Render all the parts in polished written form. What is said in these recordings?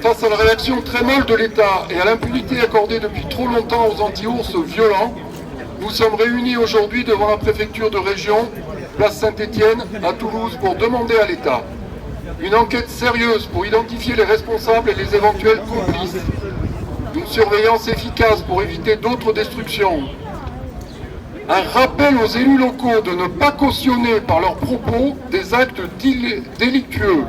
Face à la réaction très molle de l'État et à l'impunité accordée depuis trop longtemps aux anti-ours violents, nous sommes réunis aujourd'hui devant la préfecture de région, place Saint-Étienne, à Toulouse, pour demander à l'État une enquête sérieuse pour identifier les responsables et les éventuels complices, une surveillance efficace pour éviter d'autres destructions, un rappel aux élus locaux de ne pas cautionner par leurs propos des actes délictueux,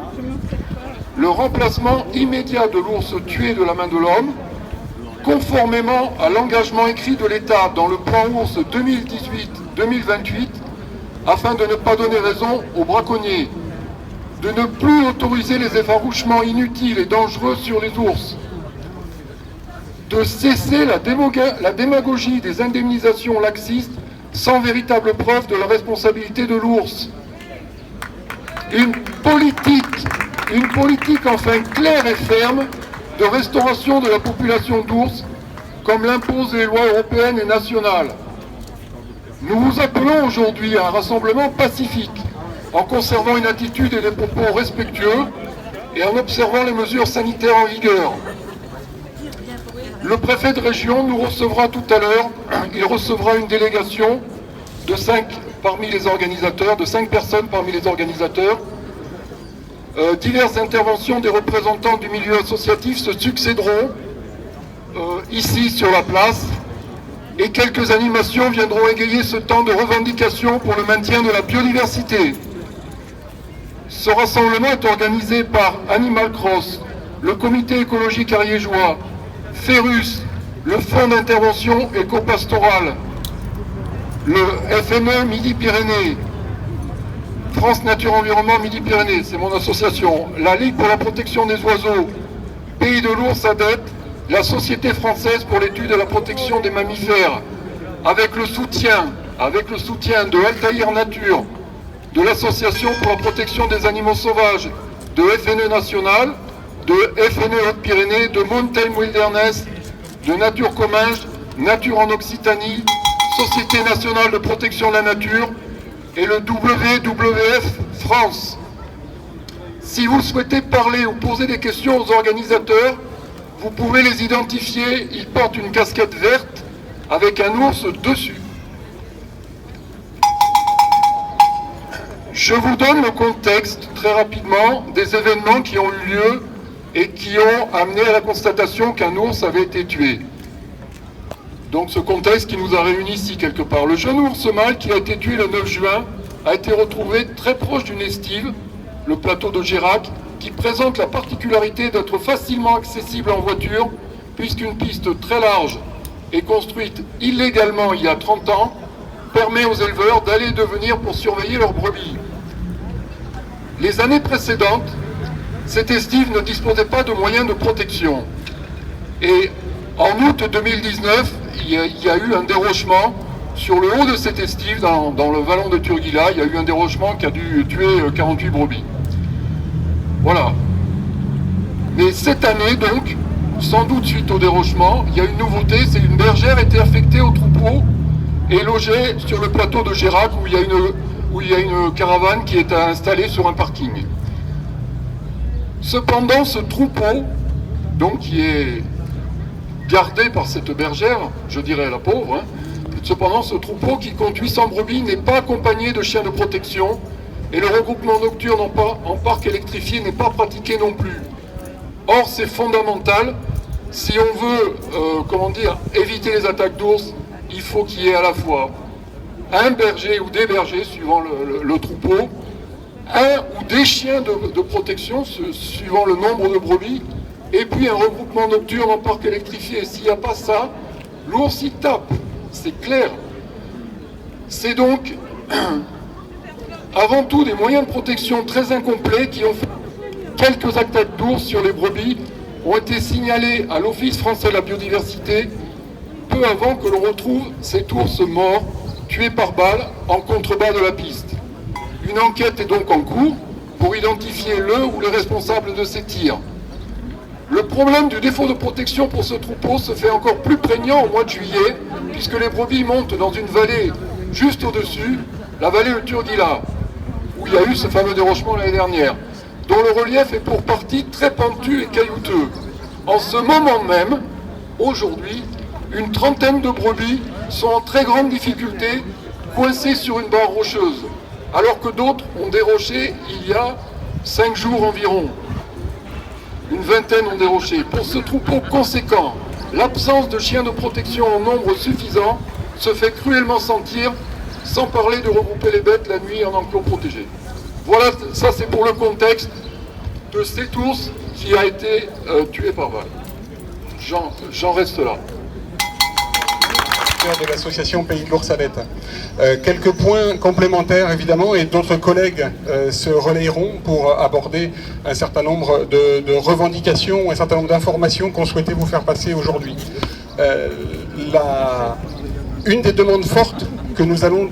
le remplacement immédiat de l'ours tué de la main de l'homme, conformément à l'engagement écrit de l'État dans le plan ours 2018-2028, afin de ne pas donner raison aux braconniers, de ne plus autoriser les effarouchements inutiles et dangereux sur les ours, de cesser la démagogie des indemnisations laxistes sans véritable preuve de la responsabilité de l'ours. Une politique enfin claire et ferme de restauration de la population d'ours, comme l'imposent les lois européennes et nationales. Nous vous appelons aujourd'hui à un rassemblement pacifique, en conservant une attitude et des propos respectueux et en observant les mesures sanitaires en vigueur. Le préfet de région nous recevra tout à l'heure. Il recevra une délégation de 5 personnes parmi les organisateurs. Diverses interventions des représentants du milieu associatif se succéderont ici sur la place, et quelques animations viendront égayer ce temps de revendication pour le maintien de la biodiversité. Ce rassemblement est organisé par Animal Cross, le comité écologique ariégeois, Ferus, le fonds d'intervention éco-pastorale, le FNE Midi-Pyrénées, France Nature Environnement Midi-Pyrénées, c'est mon association, la Ligue pour la protection des oiseaux, Pays de l'ours ADET, la Société française pour l'étude et la protection des mammifères, avec le soutien de Altaïr Nature, de l'Association pour la protection des animaux sauvages, de FNE National, de FNE Haute-Pyrénées, de Mountain Wilderness, de Nature Comminges, Nature en Occitanie, Société nationale de protection de la nature et le WWF France. Si vous souhaitez parler ou poser des questions aux organisateurs, vous pouvez les identifier. Ils portent une casquette verte avec un ours dessus. Je vous donne le contexte très rapidement des événements qui ont eu lieu et qui ont amené à la constatation qu'un ours avait été tué. Donc ce contexte qui nous a réunis ici quelque part. Le jeune ours mâle qui a été tué le 9 juin a été retrouvé très proche d'une estive, le plateau de Gérac, qui présente la particularité d'être facilement accessible en voiture, puisqu'une piste très large et construite illégalement il y a 30 ans permet aux éleveurs d'aller et de venir pour surveiller leurs brebis. Les années précédentes, cette estive ne disposait pas de moyens de protection. Et en août 2019, il y a eu un dérochement sur le haut de cette estive, dans le vallon de Turguila. Il y a eu un dérochement qui a dû tuer 48 brebis. Voilà. Mais cette année, donc, sans doute suite au dérochement, il y a une nouveauté, c'est une bergère était affectée au troupeau et logée sur le plateau de Gérac où il y a une caravane qui est installée sur un parking. Cependant, ce troupeau, donc qui est gardé par cette bergère, je dirais la pauvre, cependant ce troupeau qui compte 800 brebis n'est pas accompagné de chiens de protection et le regroupement nocturne en parc électrifié n'est pas pratiqué non plus. Or, c'est fondamental. Si on veut, éviter les attaques d'ours, il faut qu'il y ait à la fois un berger ou des bergers, suivant le troupeau, un ou des chiens de protection, suivant le nombre de brebis, et puis un regroupement nocturne en parc électrifié. S'il n'y a pas ça, l'ours il tape, c'est clair. C'est donc avant tout des moyens de protection très incomplets qui ont fait quelques attaques d'ours sur les brebis ont été signalés à l'Office français de la biodiversité peu avant que l'on retrouve cet ours mort, tué par balle en contrebas de la piste. Une enquête est donc en cours pour identifier le ou les responsables de ces tirs. Le problème du défaut de protection pour ce troupeau se fait encore plus prégnant au mois de juillet, puisque les brebis montent dans une vallée juste au-dessus, la vallée de Turguila, où il y a eu ce fameux dérochement l'année dernière, dont le relief est pour partie très pentu et caillouteux. En ce moment même, aujourd'hui, une trentaine de brebis sont en très grande difficulté, coincées sur une barre rocheuse, alors que d'autres ont déroché il y a 5 jours environ. Une vingtaine ont déroché. Pour ce troupeau conséquent, l'absence de chiens de protection en nombre suffisant se fait cruellement sentir, sans parler de regrouper les bêtes la nuit en enclos protégé. Voilà, ça c'est pour le contexte de cet ours qui a été tué par balle. J'en reste là. De l'association Pays de l'Oursalette. Quelques points complémentaires évidemment et d'autres collègues se relayeront pour aborder un certain nombre de revendications, un certain nombre d'informations qu'on souhaitait vous faire passer aujourd'hui. Une des demandes fortes que nous allons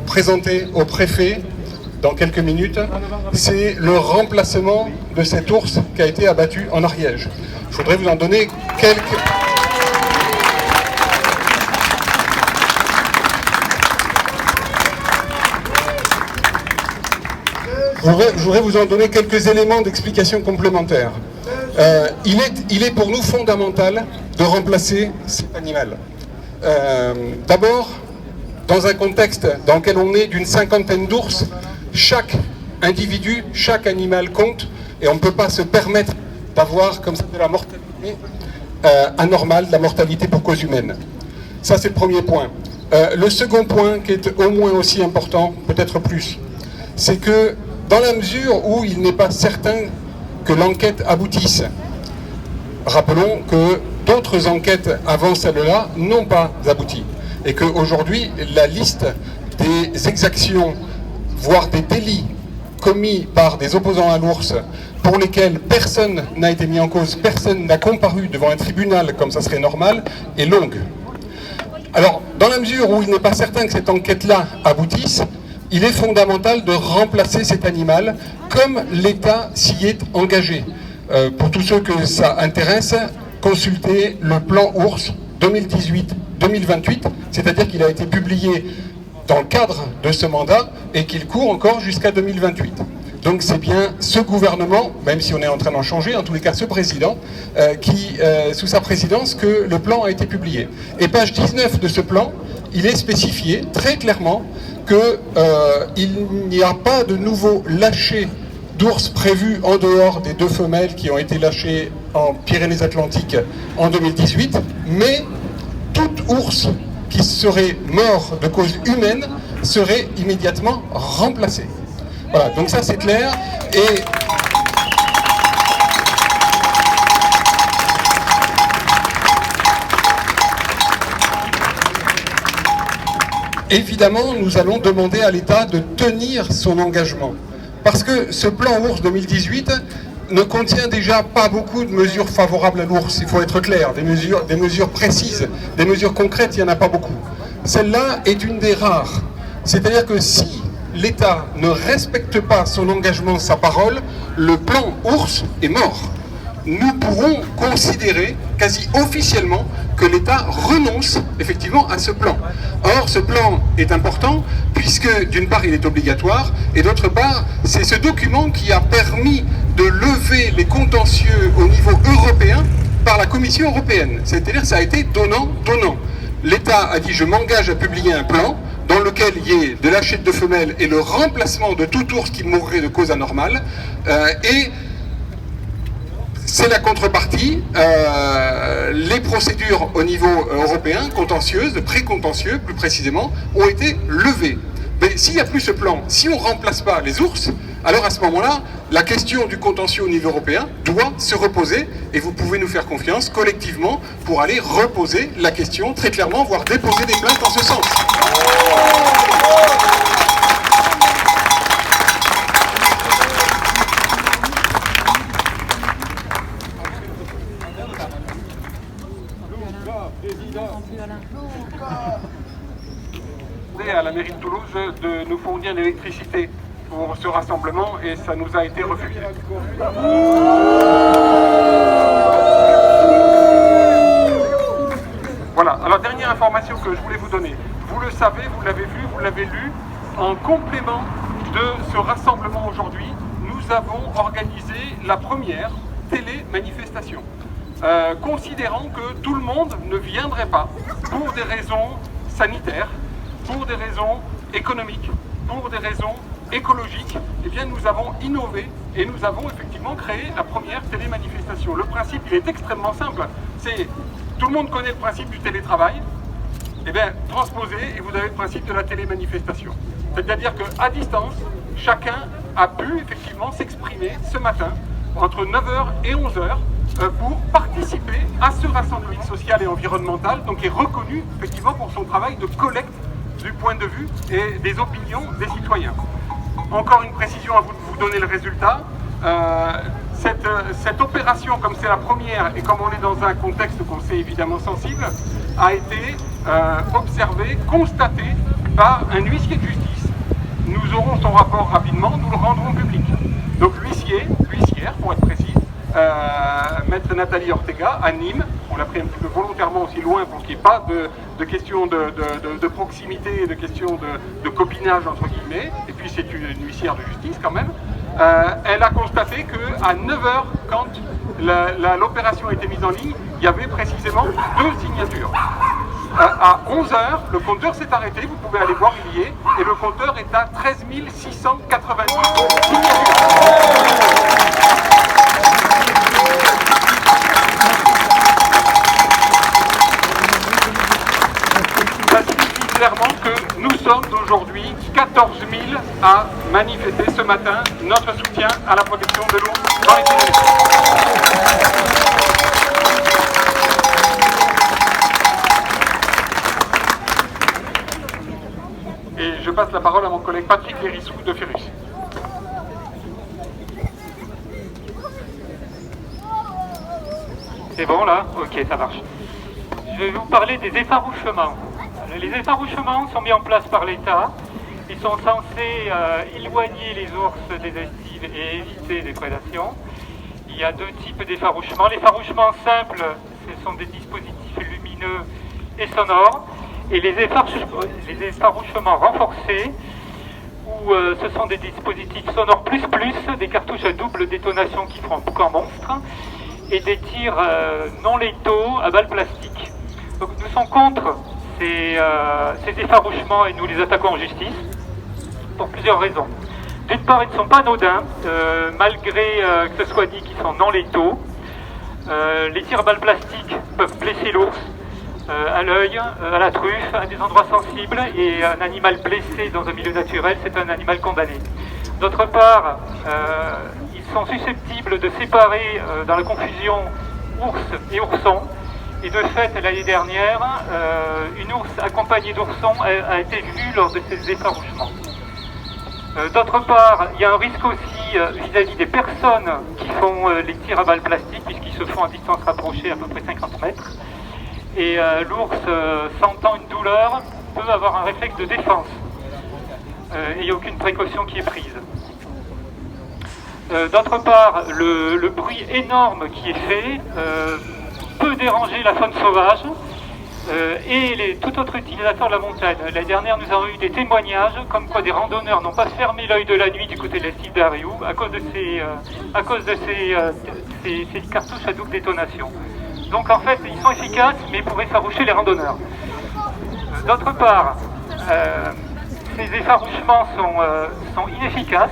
présenter au préfet dans quelques minutes, c'est le remplacement de cet ours qui a été abattu en Ariège. Je voudrais vous en donner quelques... Je voudrais vous en donner quelques éléments d'explication complémentaires. Il est pour nous fondamental de remplacer cet animal. D'abord, dans un contexte dans lequel on est d'une cinquantaine d'ours, chaque individu, chaque animal compte, et on ne peut pas se permettre d'avoir comme ça de la mortalité anormale, de la mortalité pour cause humaine. Ça, c'est le premier point. Le second point, qui est au moins aussi important, peut-être plus, c'est que dans la mesure où il n'est pas certain que l'enquête aboutisse, rappelons que d'autres enquêtes avant celle-là n'ont pas abouti. Et qu'aujourd'hui, la liste des exactions, voire des délits commis par des opposants à l'ours, pour lesquels personne n'a été mis en cause, personne n'a comparu devant un tribunal comme ça serait normal, est longue. Alors, dans la mesure où il n'est pas certain que cette enquête-là aboutisse, il est fondamental de remplacer cet animal comme l'État s'y est engagé. Pour tous ceux que ça intéresse, consultez le plan ours 2018-2028, c'est-à-dire qu'il a été publié dans le cadre de ce mandat et qu'il court encore jusqu'à 2028. Donc c'est bien ce gouvernement, même si on est en train d'en changer, en tous les cas ce président, sous sa présidence, que le plan a été publié. Et page 19 de ce plan, il est spécifié très clairement qu'il n'y a pas de nouveau lâcher d'ours prévu en dehors des 2 femelles qui ont été lâchées en Pyrénées-Atlantiques en 2018, mais tout ours qui serait mort de cause humaine serait immédiatement remplacé. Voilà, donc ça c'est clair. Et évidemment, nous allons demander à l'État de tenir son engagement. Parce que ce plan ours 2018 ne contient déjà pas beaucoup de mesures favorables à l'ours, il faut être clair, des mesures précises, des mesures concrètes, il n'y en a pas beaucoup. Celle-là est une des rares. C'est-à-dire que si l'État ne respecte pas son engagement, sa parole, le plan ours est mort. Nous pourrons considérer quasi officiellement que l'État renonce effectivement à ce plan. Or, ce plan est important puisque d'une part il est obligatoire et d'autre part c'est ce document qui a permis de lever les contentieux au niveau européen par la Commission européenne. C'est-à-dire que ça a été donnant-donnant. L'État a dit je m'engage à publier un plan dans lequel il y ait de lâchette de femelles et le remplacement de tout ours qui mourrait de cause anormale et c'est la contrepartie, les procédures au niveau européen, contentieuses, pré-contentieux plus précisément, ont été levées. Mais s'il n'y a plus ce plan, si on ne remplace pas les ours, alors à ce moment-là, la question du contentieux au niveau européen doit se reposer et vous pouvez nous faire confiance collectivement pour aller reposer la question très clairement, voire déposer des plaintes en ce sens. À la mairie de Toulouse de nous fournir l'électricité pour ce rassemblement et ça nous a été refusé. Voilà, alors dernière information que je voulais vous donner. Vous le savez, vous l'avez vu, vous l'avez lu, en complément de ce rassemblement aujourd'hui, nous avons organisé la première télé-manifestation. considérant que tout le monde ne viendrait pas pour des raisons sanitaires, pour des raisons économiques, pour des raisons écologiques. Eh bien, nous avons innové et nous avons effectivement créé la première télémanifestation. Le principe, il est extrêmement simple. C'est, tout le monde connaît le principe du télétravail. Eh bien, transposez et vous avez le principe de la télémanifestation. C'est-à-dire qu'à distance, chacun a pu effectivement s'exprimer ce matin entre 9h et 11h pour participer à ce rassemblement social et environnemental, donc qui est reconnu effectivement pour son travail de collecte du point de vue et des opinions des citoyens. Encore une précision à vous de vous donner le résultat. Cette opération, comme c'est la première et comme on est dans un contexte qu'on sait évidemment sensible, a été observée, constatée par un huissier de justice. Nous aurons son rapport rapidement, nous le rendrons public. Donc l'huissière, pour être précis, maître Nathalie Ortega, à Nîmes, on l'a pris un petit peu volontairement aussi loin pour qu'il n'y ait pas de questions de proximité, de questions de copinage entre guillemets, et puis c'est une huissière de justice quand même, elle a constaté qu'à 9h, quand l'opération a été mise en ligne, il y avait précisément 2 signatures. À 11h, le compteur s'est arrêté, vous pouvez aller voir, il y est, et le compteur est à 13 690 signatures. Ça signifie clairement que nous sommes aujourd'hui 14 000 à manifester ce matin notre soutien à la protection de l'eau dans les Pyrénées. Et je passe la parole à mon collègue Patrick Lérissou de Ferrus. C'est bon là? Ok, ça marche. Je vais vous parler des effarouchements. Les effarouchements sont mis en place par l'État. Ils sont censés éloigner les ours des estives et éviter des prédations. Il y a 2 types d'effarouchements. L'effarouchement simple, ce sont des dispositifs lumineux et sonores. Et les effarouchements renforcés, où ce sont des dispositifs sonores plus, des cartouches à double détonation qui feront boucan monstre, et des tirs non létaux à balles plastiques. Donc nous sommes contre ces effarouchements et nous les attaquons en justice, pour plusieurs raisons. D'une part, ils ne sont pas anodins, malgré que ce soit dit qu'ils sont non létaux. Les tirs à balles plastiques peuvent blesser l'ours, à l'œil, à la truffe, à des endroits sensibles, et un animal blessé dans un milieu naturel, c'est un animal condamné. D'autre part, ils sont susceptibles de séparer dans la confusion ours et ourson, et de fait, l'année dernière, une ours accompagnée d'oursons a été vue lors de ces effarouchements. D'autre part, il y a un risque aussi vis-à-vis des personnes qui font les tirs à balles plastiques, puisqu'ils se font à distance rapprochée, à peu près 50 mètres. Et l'ours, sentant une douleur, peut avoir un réflexe de défense. Et il n'y a aucune précaution qui est prise. D'autre part, le bruit énorme qui est fait peut déranger la faune sauvage et tout autre utilisateur de la montagne. L'année dernière, nous avons eu des témoignages comme quoi des randonneurs n'ont pas fermé l'œil de la nuit du côté de l'estive d'Ariou à cause de ces cartouches à double détonation. Donc en fait, ils sont efficaces, mais pour effaroucher les randonneurs. D'autre part, ces effarouchements sont inefficaces,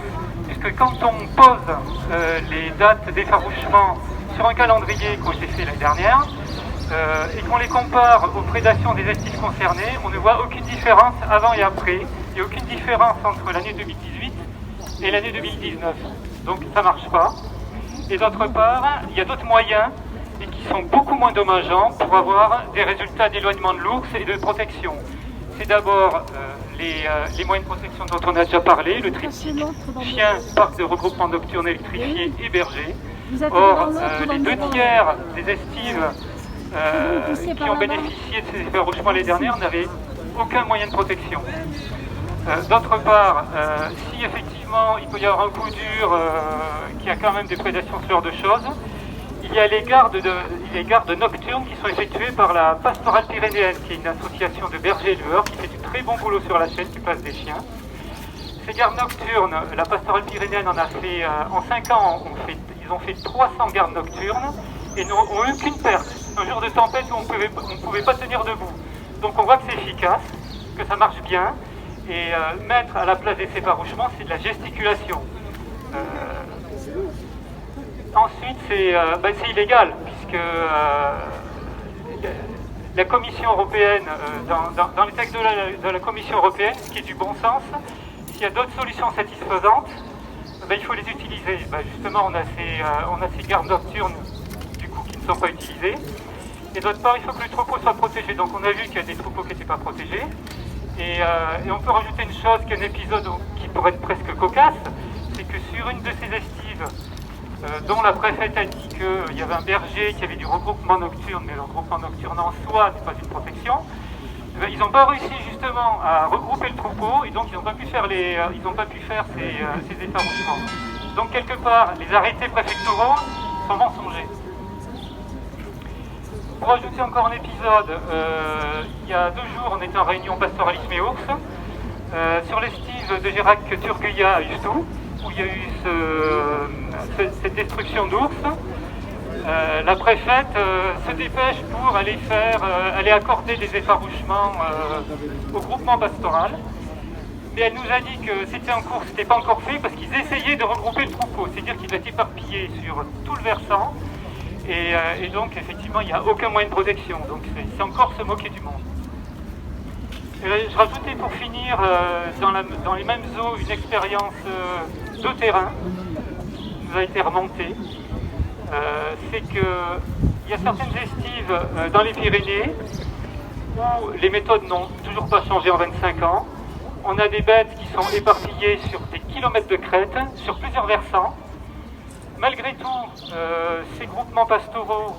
puisque quand on pose les dates d'effarouchement sur un calendrier qui a été fait l'année dernière, et qu'on les compare aux prédations des estives concernées, on ne voit aucune différence avant et après. Il n'y a aucune différence entre l'année 2018 et l'année 2019. Donc ça ne marche pas. Et d'autre part, il y a d'autres moyens et qui sont beaucoup moins dommageants pour avoir des résultats d'éloignement de l'ours et de protection. C'est d'abord les moyens de protection dont on a déjà parlé, le triptyque chien, parc de regroupement nocturne électrifié et berger. Or, les 2 tiers des estives qui ont bénéficié de ces effarouchements l'année dernière n'avaient aucun moyen de protection. D'autre part, si effectivement il peut y avoir un coup dur qui a quand même des prédations ce genre de choses, il y a les gardes nocturnes qui sont effectuées par la Pastorale Pyrénéenne, qui est une association de bergers-éleveurs qui fait du très bon boulot sur la chaîne, qui passe des chiens. Ces gardes nocturnes, la Pastorale Pyrénéenne en a fait, en 5 ans, ils ont fait 300 gardes nocturnes, et n'ont eu qu'une perte. Un jour de tempête où on ne pouvait pas tenir debout. Donc on voit que c'est efficace, que ça marche bien, et mettre à la place des effarouchements, c'est de la gesticulation. Ensuite, c'est illégal, puisque la Commission européenne, dans les textes de la Commission européenne, ce qui est du bon sens, s'il y a d'autres solutions satisfaisantes, il faut les utiliser. Justement, on a ces gardes nocturnes du coup, qui ne sont pas utilisées. Et d'autre part, il faut que le troupeau soit protégé. Donc on a vu qu'il y a des troupeaux qui n'étaient pas protégés. Et on peut rajouter une chose, qu'un épisode qui pourrait être presque cocasse, c'est que sur une de ces estives, dont la préfète a dit qu'il y avait un berger qui avait du regroupement nocturne, mais le regroupement nocturne en soi n'est pas une protection, ils n'ont pas réussi justement à regrouper le troupeau et donc ils n'ont pas pu faire ces effarouchements. Donc quelque part, les arrêtés préfectoraux sont mensongers. Pour ajouter encore un épisode, il y a 2 jours, on était en réunion pastoralisme et ours sur l'estive de Gérac-Turgueillat à Ustou, où il y a eu cette destruction d'ours. La préfète se dépêche pour aller accorder des effarouchements au groupement pastoral. Mais elle nous a dit que c'était en cours, c'était pas encore fait parce qu'ils essayaient de regrouper le troupeau, c'est-à-dire qu'il va être éparpillé sur tout le versant. Et donc, effectivement, il n'y a aucun moyen de protection. Donc, c'est encore se moquer du monde. Je rajoutais pour finir, dans les mêmes eaux, une expérience de terrain qui nous a été remontée. C'est qu'il y a certaines estives dans les Pyrénées où les méthodes n'ont toujours pas changé en 25 ans. On a des bêtes qui sont éparpillées sur des kilomètres de crête, sur plusieurs versants. Malgré tout, ces groupements pastoraux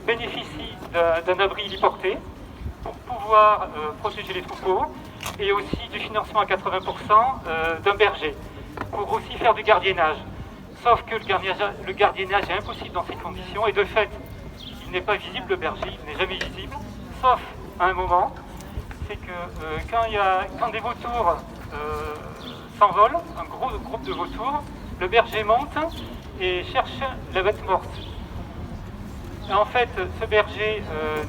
bénéficient d'un abri héliporté pour pouvoir protéger les troupeaux et aussi du financement à 80% d'un berger pour aussi faire du gardiennage. Sauf que le gardiennage est impossible dans ces conditions et de fait, il n'est pas visible, le berger, il n'est jamais visible, sauf à un moment, c'est que quand des vautours s'envolent, un gros groupe de vautours, le berger monte et cherche la bête morte. Et en fait, ce berger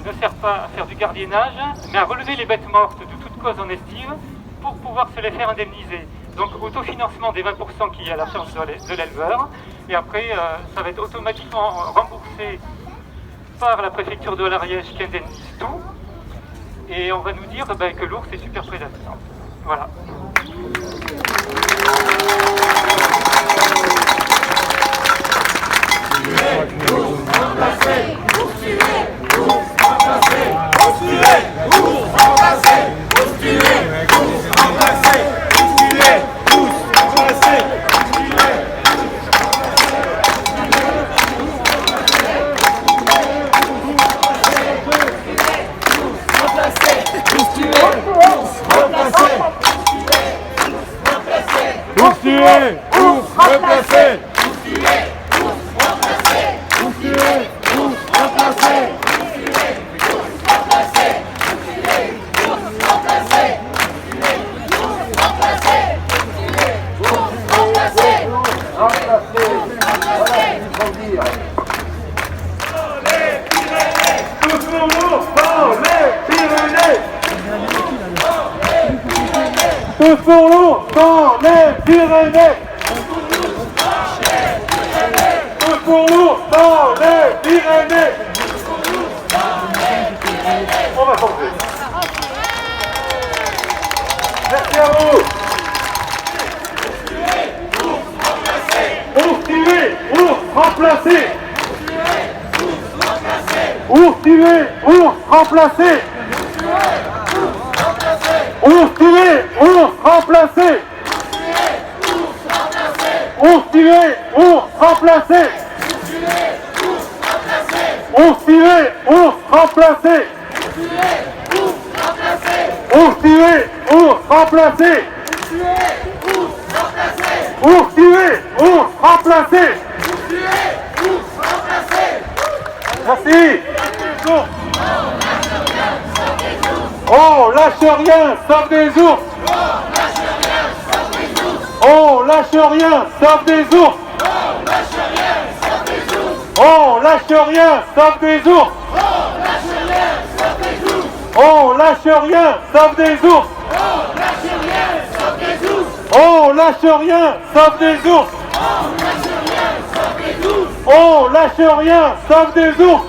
ne sert pas à faire du gardiennage, mais à relever les bêtes mortes de toute cause en estive pour pouvoir se les faire indemniser. Donc autofinancement des 20% qui est à la charge de l'éleveur, et après ça va être automatiquement remboursé par la préfecture de l'Ariège qui indemnise tout, et on va nous dire que l'ours est super prédateur. Voilà. Tous pour l'eau dans les Pyrénées. Tous pour l'eau dans les Pyrénées. On va changer. Merci à vous. Ours tué, ours remplacé. Ours tué, ours remplacé. Ours tué, ours remplacé. Ours tué, ours remplacé. Ours tué, ours remplacé. Ours tué, ours remplacé. Ours tué, ours remplacé. Merci. On lâche rien, sauf des ours. On lâche rien, sauf des ours. On lâche rien, sauf des ours. On lâche rien, sauf des ours. On lâche rien, sauf des ours. On lâche rien, sauf des ours.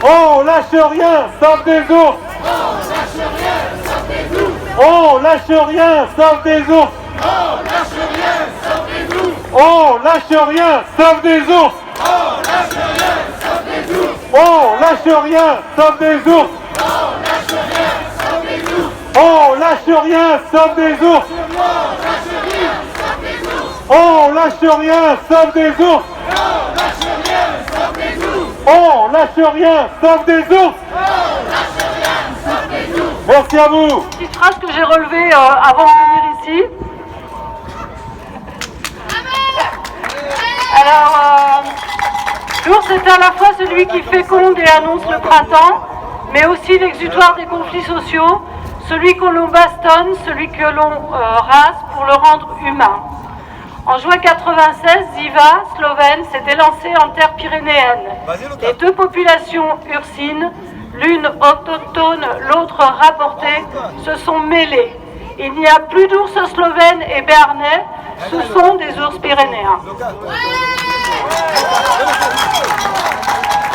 On lâche rien, sauf des ours. On lâche rien, sauf des ours. On lâche rien, sauf des ours. On lâche rien, sauf des ours. On lâche rien, sauf des ours. On lâche rien, sauf des ours. On lâche rien, sauf des ours. Merci à vous. Petite phrase que j'ai relevée avant de venir ici. Alors, l'ours est à la fois celui qui féconde et annonce le printemps, mais aussi l'exutoire des conflits sociaux, celui que l'on bastonne, celui que l'on rase pour le rendre humain. En juin 96, Ziva, slovène, s'était lancée en terre pyrénéenne. Les deux populations ursines, l'une autochtone, l'autre rapportée, se sont mêlées. Il n'y a plus d'ours slovènes et béarnais, ce sont des ours pyrénéens.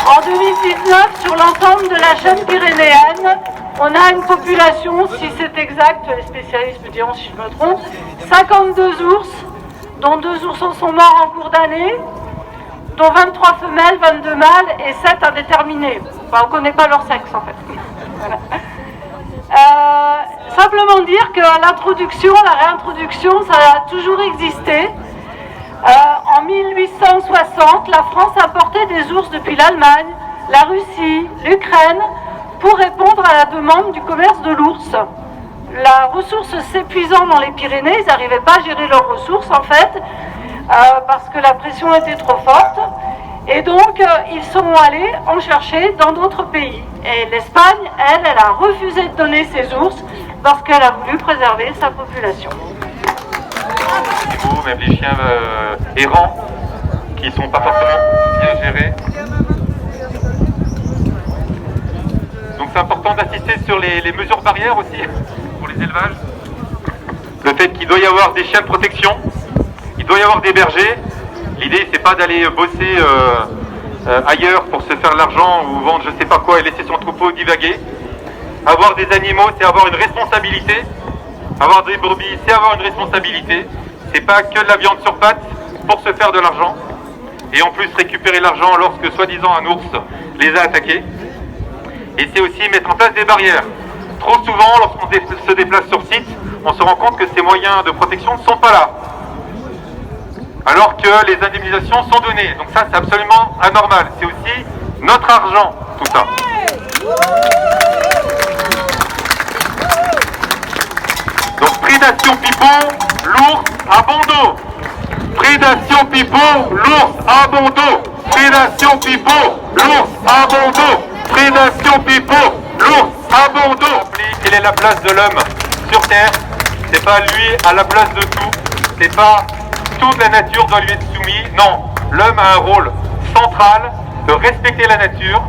En 2019, sur l'ensemble de la chaîne pyrénéenne, on a une population, si c'est exact, les spécialistes me diront si je me trompe, 52 ours, dont 2 oursons sont morts en cours d'année, dont 23 femelles, 22 mâles et 7 indéterminés. Enfin, on ne connaît pas leur sexe en fait. Voilà. Simplement dire que l'introduction, la réintroduction, ça a toujours existé. En 1860, la France importait des ours depuis l'Allemagne, la Russie, l'Ukraine, pour répondre à la demande du commerce de l'ours. La ressource s'épuisant dans les Pyrénées, ils n'arrivaient pas à gérer leurs ressources en fait, parce que la pression était trop forte. Et donc, ils sont allés en chercher dans d'autres pays. Et l'Espagne, elle a refusé de donner ses ours parce qu'elle a voulu préserver sa population. Même les chiens errants qui sont pas forcément bien gérés. Donc c'est important d'assister sur les mesures barrières aussi pour les élevages. Le fait qu'il doit y avoir des chiens de protection, il doit y avoir des bergers. L'idée c'est pas d'aller bosser ailleurs pour se faire l'argent ou vendre je sais pas quoi et laisser son troupeau divaguer. Avoir des animaux c'est avoir une responsabilité. Avoir des brebis c'est avoir une responsabilité. C'est pas que de la viande sur pattes pour se faire de l'argent. Et en plus récupérer l'argent lorsque soi-disant un ours les a attaqués. Et c'est aussi mettre en place des barrières. Trop souvent lorsqu'on se déplace sur site, on se rend compte que ces moyens de protection ne sont pas là. Alors que les indemnisations sont données. Donc ça, c'est absolument anormal. C'est aussi notre argent, tout ça. Donc prédation pipeau, l'ours à bon dos. Prédation pipeau, l'ours à bon dos. Prédation pipeau, l'ours à bon dos. Prédation pipeau, l'ours à bon dos. Quelle est la place de l'homme sur Terre? C'est pas lui à la place de tout. C'est pas toute la nature doit lui être soumise. Non, l'homme a un rôle central de respecter la nature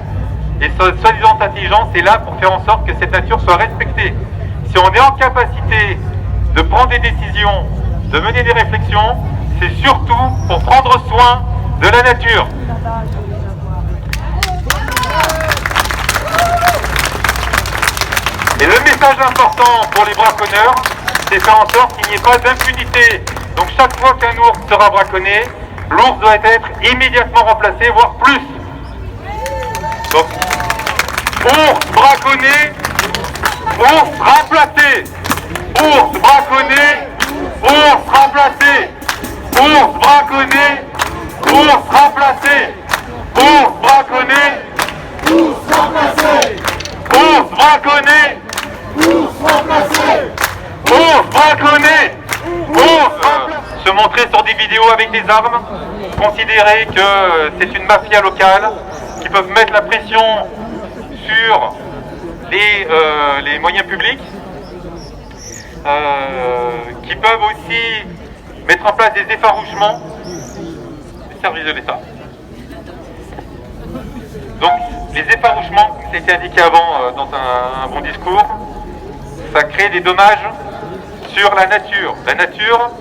et sa soi-disant intelligence est là pour faire en sorte que cette nature soit respectée. Si on est en capacité de prendre des décisions, de mener des réflexions, c'est surtout pour prendre soin de la nature. Et le message important pour les braconneurs, c'est faire en sorte qu'il n'y ait pas d'impunité. Donc chaque fois qu'un ours sera braconné, l'ours doit être immédiatement remplacé, voire plus. Donc, ours braconné, ours remplacé. Ours braconné, ours remplacé. Ours braconné, ours remplacé. Ours braconné, ours remplacé. Ours braconné, ours remplacé. Ours braconné. Se montrer sur des vidéos avec des armes, considérer que c'est une mafia locale qui peuvent mettre la pression sur les moyens publics, qui peuvent aussi mettre en place des effarouchements. service de l'État. Donc les effarouchements, comme ça a été indiqué avant dans un bon discours, ça crée des dommages sur la nature. La nature,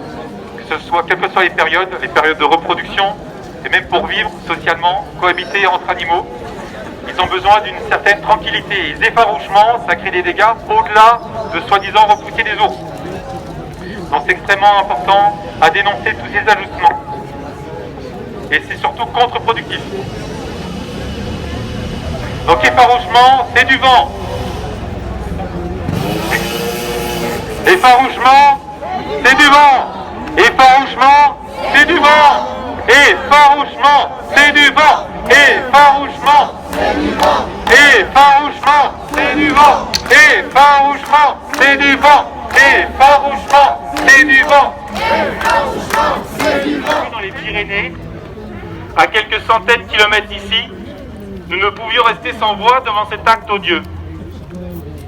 quelles que soient les périodes de reproduction, et même pour vivre socialement, cohabiter entre animaux, ils ont besoin d'une certaine tranquillité. Les effarouchements, ça crée des dégâts au-delà de soi-disant repousser des ours. Donc c'est extrêmement important à dénoncer tous ces ajustements. Et c'est surtout contre-productif. Donc effarouchement, c'est du vent. Effarouchement, c'est du vent. Effarouchement, c'est du vent. Effarouchement, c'est du vent. Effarouchement, c'est du vent. Effarouchement, c'est du vent. Effarouchement, c'est du vent. Effarouchement, c'est du vent. Effarouchement, c'est du vent. Dans les Pyrénées, à quelques centaines de kilomètres d'ici, nous ne pouvions rester sans voix devant cet acte odieux.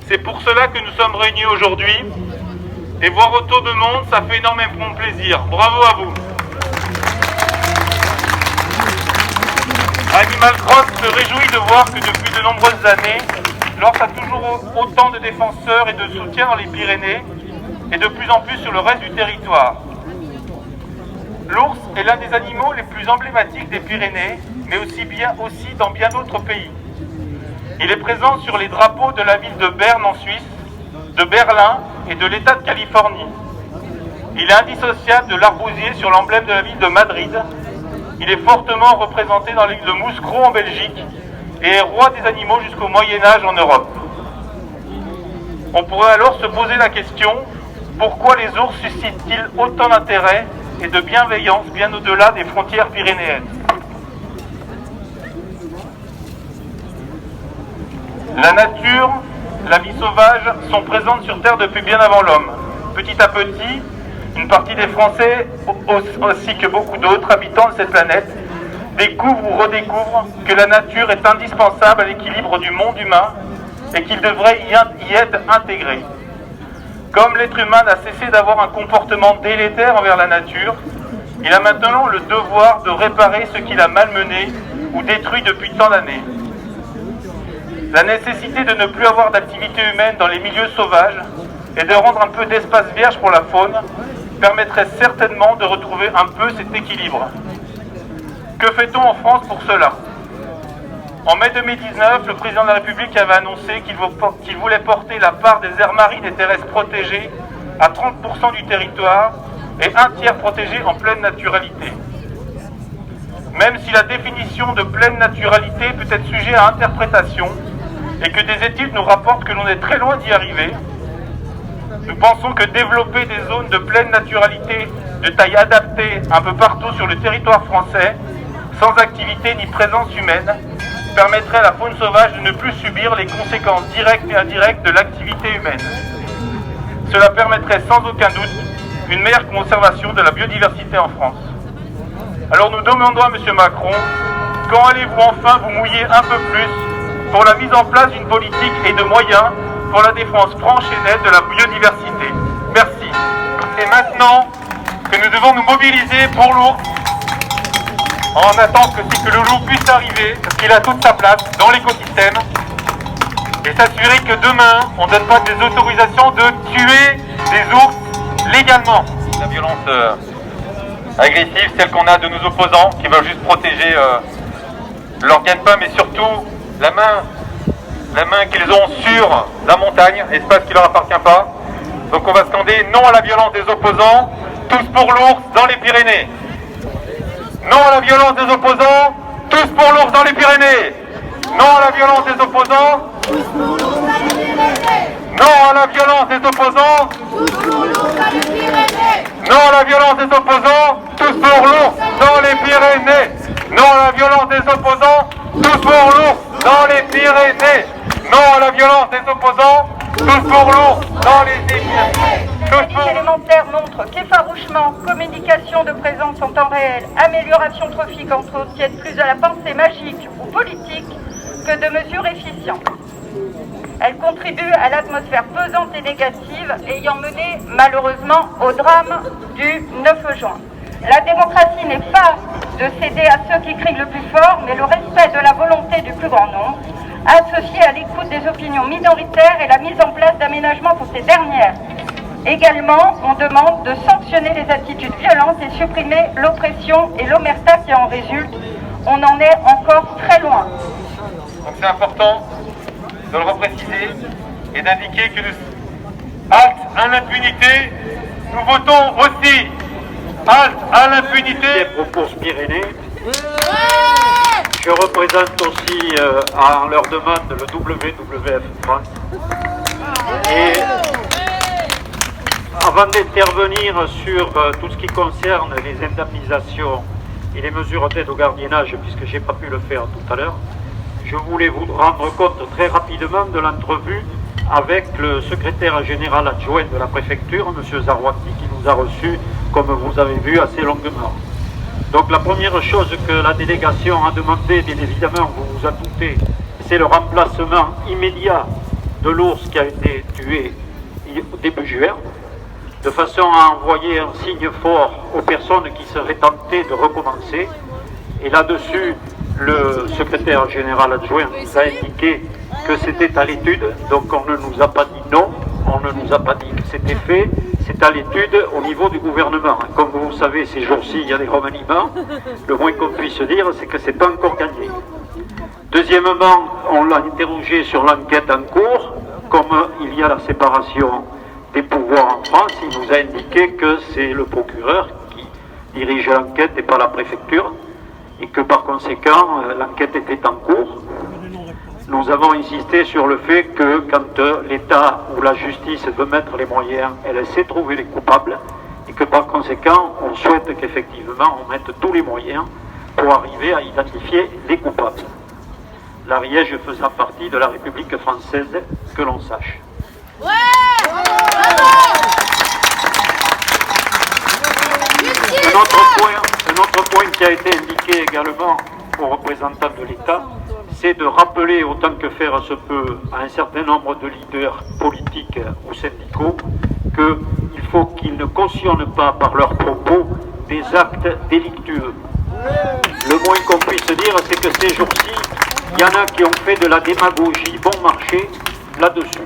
C'est pour cela que nous sommes réunis aujourd'hui. Et voir autant de monde, ça fait énormément plaisir. Bravo à vous. Animal Cross se réjouit de voir que depuis de nombreuses années, l'ours a toujours autant de défenseurs et de soutien dans les Pyrénées et de plus en plus sur le reste du territoire. L'ours est l'un des animaux les plus emblématiques des Pyrénées, mais aussi dans bien d'autres pays. Il est présent sur les drapeaux de la ville de Berne en Suisse, de Berlin et de l'État de Californie. Il est indissociable de l'arbousier sur l'emblème de la ville de Madrid. Il est fortement représenté dans l'île de Mouscron en Belgique et est roi des animaux jusqu'au Moyen-Âge en Europe. On pourrait alors se poser la question, pourquoi les ours suscitent-ils autant d'intérêt et de bienveillance bien au-delà des frontières pyrénéennes? La nature, la vie sauvage sont présentes sur Terre depuis bien avant l'homme. Petit à petit, une partie des Français, ainsi que beaucoup d'autres habitants de cette planète, découvrent ou redécouvrent que la nature est indispensable à l'équilibre du monde humain et qu'il devrait y être intégré. Comme l'être humain n'a cessé d'avoir un comportement délétère envers la nature, il a maintenant le devoir de réparer ce qu'il a malmené ou détruit depuis tant d'années. La nécessité de ne plus avoir d'activité humaine dans les milieux sauvages et de rendre un peu d'espace vierge pour la faune permettrait certainement de retrouver un peu cet équilibre. Que fait-on en France pour cela? En mai 2019, le président de la République avait annoncé qu'il voulait porter la part des aires marines et terrestres protégées à 30% du territoire et un tiers protégé en pleine naturalité. Même si la définition de pleine naturalité peut être sujet à interprétation et que des études nous rapportent que l'on est très loin d'y arriver, nous pensons que développer des zones de pleine naturalité de taille adaptée un peu partout sur le territoire français, sans activité ni présence humaine, permettrait à la faune sauvage de ne plus subir les conséquences directes et indirectes de l'activité humaine. Cela permettrait sans aucun doute une meilleure conservation de la biodiversité en France. Alors nous demandons à M. Macron, quand allez-vous enfin vous mouiller un peu plus pour la mise en place d'une politique et de moyens pour la défense franche et nette de la biodiversité? Merci. C'est maintenant que nous devons nous mobiliser pour l'ours, en attendant que le loup puisse arriver, parce qu'il a toute sa place dans l'écosystème, et s'assurer que demain, on ne donne pas des autorisations de tuer des ours légalement. La violence agressive, celle qu'on a de nos opposants, qui veulent juste protéger leur gagne-pain, mais surtout la main qu'ils ont sur la montagne, espace qui ne leur appartient pas. Donc on va scander non à la violence des opposants, tous pour l'ours dans les Pyrénées. Non à la violence des opposants, tous pour l'ours dans les Pyrénées. Non à la violence des opposants, tous pour l'ours dans les Pyrénées. Non à la violence des opposants, tous pour l'ours dans les Pyrénées. Non à la violence des opposants, tous pour l'ours dans les Pyrénées. Non à la violence des opposants, tous pour l'ours dans les Pyrénées. Non à la violence des opposants, tous pour l'ours dans les Pyrénées. L'analyse élémentaire montre qu'effarouchement, communication de présence en temps réel, amélioration trophique entretiennent plus à la pensée magique ou politique que de mesures efficientes. Elles contribuent à l'atmosphère pesante et négative ayant mené malheureusement au drame du 9 juin. La démocratie n'est pas de céder à ceux qui crient le plus fort, mais le respect de la volonté du plus grand nombre, associé à l'écoute des opinions minoritaires et la mise en place d'aménagements pour ces dernières. Également, on demande de sanctionner les attitudes violentes et supprimer l'oppression et l'omerta qui en résulte. On en est encore très loin. Donc c'est important de le repréciser et d'indiquer que nous halte à l'impunité, nous votons aussi halte à l'impunité. Pour Pyrénées. Je représente aussi en leur demande le WWF France. Et avant d'intervenir sur tout ce qui concerne les indemnisations et les mesures d'aide au gardiennage, puisque je n'ai pas pu le faire tout à l'heure, je voulais vous rendre compte très rapidement de l'entrevue avec le secrétaire général adjoint de la préfecture, M. Zarouati, qui nous a reçus, comme vous avez vu, assez longuement. Donc la première chose que la délégation a demandé, bien évidemment, vous vous en doutez, c'est le remplacement immédiat de l'ours qui a été tué au début juin, de façon à envoyer un signe fort aux personnes qui seraient tentées de recommencer. Et là-dessus, le secrétaire général adjoint nous a indiqué que c'était à l'étude, donc on ne nous a pas dit non, on ne nous a pas dit que c'était fait, c'est à l'étude au niveau du gouvernement. Comme vous savez, ces jours-ci, il y a des remaniements, le moins qu'on puisse dire, c'est que c'est pas encore gagné. Deuxièmement, on l'a interrogé sur l'enquête en cours, comme il y a la séparation des pouvoirs en France, il nous a indiqué que c'est le procureur qui dirige l'enquête et pas la préfecture, et que par conséquent, l'enquête était en cours. Nous avons insisté sur le fait que quand l'État ou la justice veut mettre les moyens, elle sait trouver les coupables, et que par conséquent, on souhaite qu'effectivement on mette tous les moyens pour arriver à identifier les coupables. L'Ariège faisant partie de la République française, que l'on sache. Un autre point qui a été indiqué également aux représentants de l'État, c'est de rappeler autant que faire se peut à un certain nombre de leaders politiques ou syndicaux qu'il faut qu'ils ne cautionnent pas par leurs propos des actes délictueux. Le moins qu'on puisse dire, c'est que ces jours-ci, il y en a qui ont fait de la démagogie bon marché là-dessus.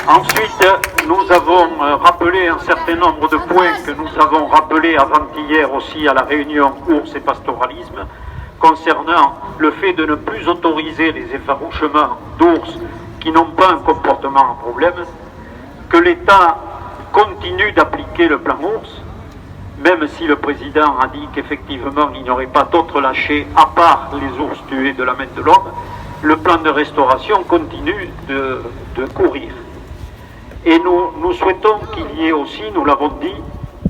Ensuite, nous avons rappelé un certain nombre de points que nous avons rappelés avant-hier aussi à la réunion ours et pastoralisme, concernant le fait de ne plus autoriser les effarouchements d'ours qui n'ont pas un comportement à problème, que l'État continue d'appliquer le plan ours, même si le président a dit qu'effectivement il n'y aurait pas d'autres lâchers à part les ours tués de la main de l'homme, le plan de restauration continue de courir. Et nous souhaitons qu'il y ait aussi, nous l'avons dit,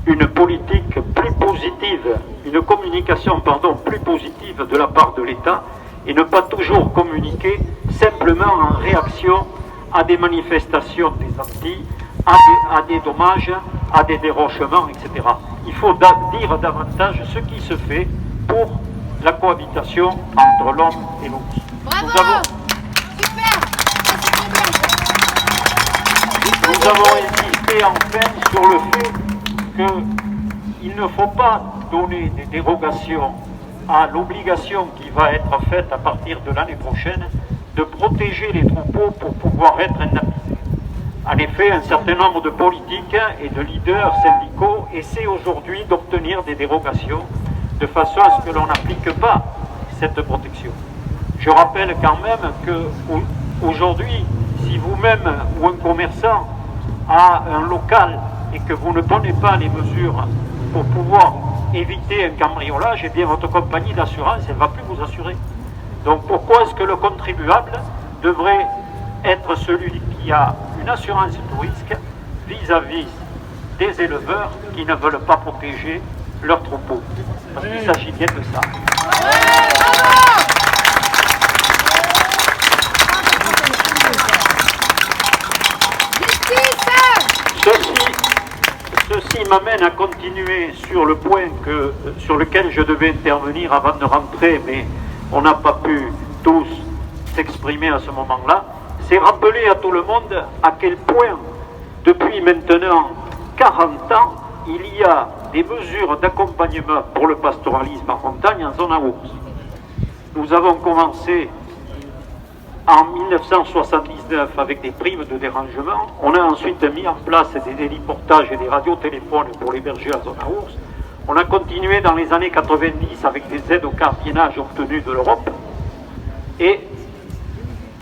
une politique plus positive, une communication, plus positive de la part de l'État, et ne pas toujours communiquer simplement en réaction à des manifestations des Antilles, à des dommages, à des dérochements, etc. Il faut dire davantage ce qui se fait pour la cohabitation entre l'homme et l'ours. Nous avons insisté enfin sur le fait qu'il ne faut pas donner des dérogations à l'obligation qui va être faite à partir de l'année prochaine de protéger les troupeaux pour pouvoir être indemnisés. En effet, un certain nombre de politiques et de leaders syndicaux essaient aujourd'hui d'obtenir des dérogations de façon à ce que l'on n'applique pas cette protection. Je rappelle quand même qu'aujourd'hui, si vous-même ou un commerçant a un local et que vous ne prenez pas les mesures pour pouvoir éviter un cambriolage, eh bien votre compagnie d'assurance, elle ne va plus vous assurer. Donc pourquoi est-ce que le contribuable devrait être celui qui a une assurance tout risque vis-à-vis des éleveurs qui ne veulent pas protéger leurs troupeaux? Parce qu'il s'agit bien de ça. Ceci m'amène à continuer sur le point sur lequel je devais intervenir avant de rentrer, mais on n'a pas pu tous s'exprimer à ce moment-là. C'est rappeler à tout le monde à quel point, depuis maintenant 40 ans, il y a des mesures d'accompagnement pour le pastoralisme en montagne en zone à ours. Nous avons commencé en 1979 avec des primes de dérangement. On a ensuite mis en place des héliportages et des radiotéléphones pour les bergers en zone à ours. On a continué dans les années 90 avec des aides au gardiennage obtenues de l'Europe. Et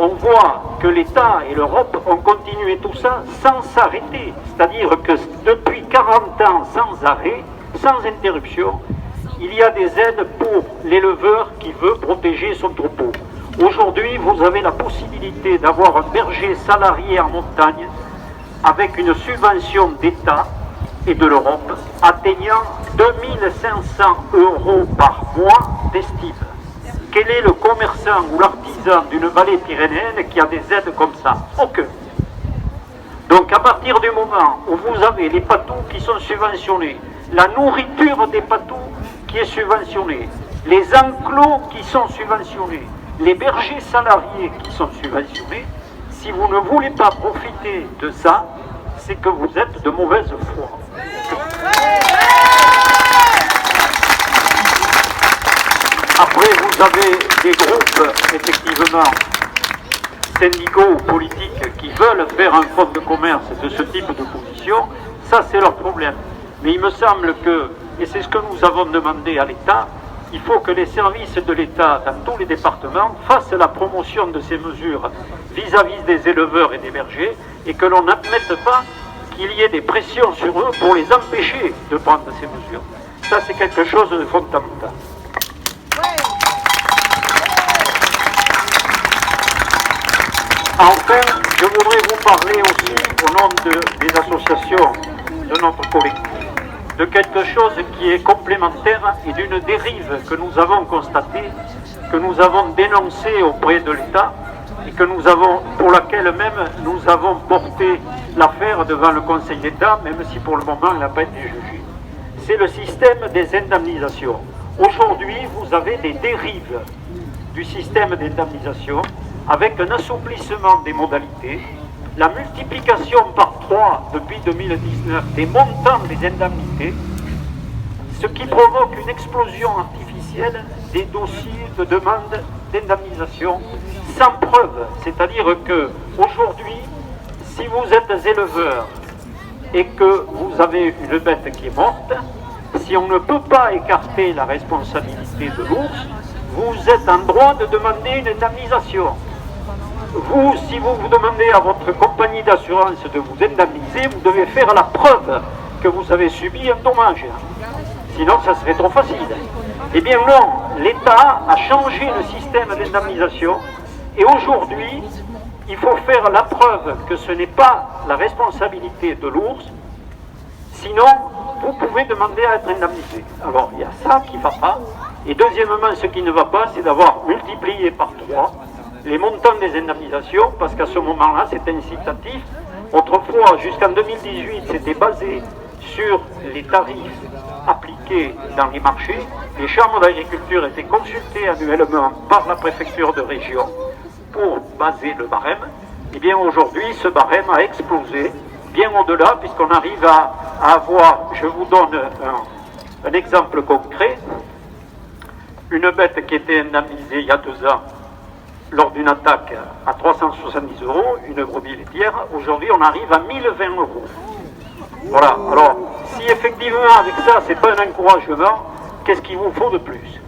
on voit que l'État et l'Europe ont continué tout ça sans s'arrêter. C'est-à-dire que depuis 40 ans, sans arrêt, sans interruption, il y a des aides pour l'éleveur qui veut protéger son troupeau. Aujourd'hui, vous avez la possibilité d'avoir un berger salarié en montagne avec une subvention d'État et de l'Europe atteignant 2500 € par mois d'estime. Quel est le commerçant ou l'artisan d'une vallée pyrénéenne qui a des aides comme ça? Aucun. Donc à partir du moment où vous avez les patous qui sont subventionnés, la nourriture des patous qui est subventionnée, les enclos qui sont subventionnés, les bergers salariés qui sont subventionnés, si vous ne voulez pas profiter de ça, c'est que vous êtes de mauvaise foi. Après, vous avez des groupes, effectivement, syndicaux ou politiques qui veulent faire un fonds de commerce de ce type de position. Ça, c'est leur problème. Mais il me semble que, et c'est ce que nous avons demandé à l'État, il faut que les services de l'État dans tous les départements fassent la promotion de ces mesures vis-à-vis des éleveurs et des bergers et que l'on n'admette pas qu'il y ait des pressions sur eux pour les empêcher de prendre ces mesures. Ça, c'est quelque chose de fondamental. Enfin, je voudrais vous parler aussi, au nom des associations de notre collectif, de quelque chose qui est complémentaire et d'une dérive que nous avons constatée, que nous avons dénoncée auprès de l'État et que pour laquelle même nous avons porté l'affaire devant le Conseil d'État, même si pour le moment elle n'a pas été jugée. C'est le système des indemnisations. Aujourd'hui, vous avez des dérives du système d'indemnisation avec un assouplissement des modalités, la multiplication par 3 depuis 2019 des montants des indemnités, ce qui provoque une explosion artificielle des dossiers de demande d'indemnisation sans preuve. C'est-à-dire que aujourd'hui, si vous êtes éleveur et que vous avez une bête qui est morte, si on ne peut pas écarter la responsabilité de l'ours, vous êtes en droit de demander une indemnisation. Vous, si vous demandez à votre compagnie d'assurance de vous indemniser, vous devez faire la preuve que vous avez subi un dommage. Sinon, ça serait trop facile. Eh bien non, l'État a changé le système d'indemnisation et aujourd'hui, il faut faire la preuve que ce n'est pas la responsabilité de l'ours, sinon, vous pouvez demander à être indemnisé. Alors, il y a ça qui ne va pas. Et deuxièmement, ce qui ne va pas, c'est d'avoir multiplié par 3 les montants des indemnisations, parce qu'à ce moment-là, c'est incitatif. Autrefois, jusqu'en 2018, c'était basé sur les tarifs appliqués dans les marchés. Les chambres d'agriculture étaient consultées annuellement par la préfecture de région pour baser le barème. Et bien aujourd'hui, ce barème a explosé bien au-delà, puisqu'on arrive à avoir, je vous donne un exemple concret, une bête qui était indemnisée il y a 2 ans lors d'une attaque à 370 €, une brebis laitière, aujourd'hui on arrive à 1020 €. Voilà, alors si effectivement avec ça c'est pas un encouragement, qu'est-ce qu'il vous faut de plus?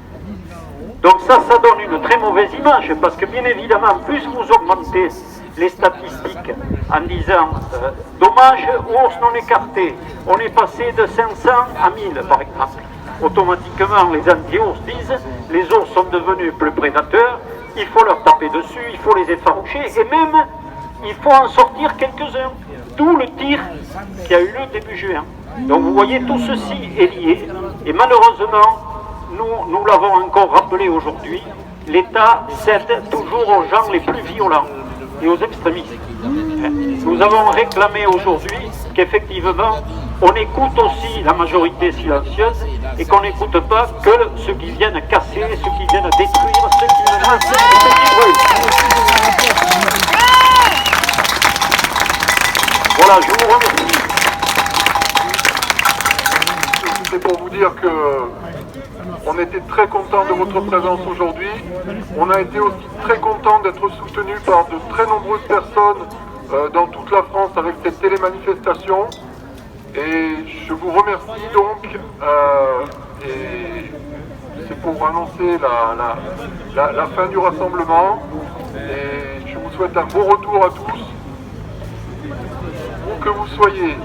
Donc ça donne une très mauvaise image, parce que bien évidemment, plus vous augmentez les statistiques en disant dommage, ours non écarté, on est passé de 500 à 1000 par exemple. Automatiquement les anti-ours disent les ours sont devenus plus prédateurs, il faut leur taper dessus, il faut les effaroucher et même il faut en sortir quelques-uns. D'où le tir qui a eu lieu début juin. Donc vous voyez, tout ceci est lié et malheureusement, nous l'avons encore rappelé aujourd'hui, l'État cède toujours aux gens les plus violents et aux extrémistes. Nous avons réclamé aujourd'hui qu'effectivement, on écoute aussi la majorité silencieuse et qu'on n'écoute pas que ceux qui viennent casser, ceux qui viennent détruire, ceux qui menacent et ceux qui brûlent. Voilà, je vous remercie. c'était pour vous dire que on était très content de votre présence aujourd'hui. On a été aussi très content d'être soutenus par de très nombreuses personnes dans toute la France avec cette télémanifestation. Et je vous remercie donc, et c'est pour annoncer la fin du rassemblement. Et je vous souhaite un bon retour à tous, où que vous soyez.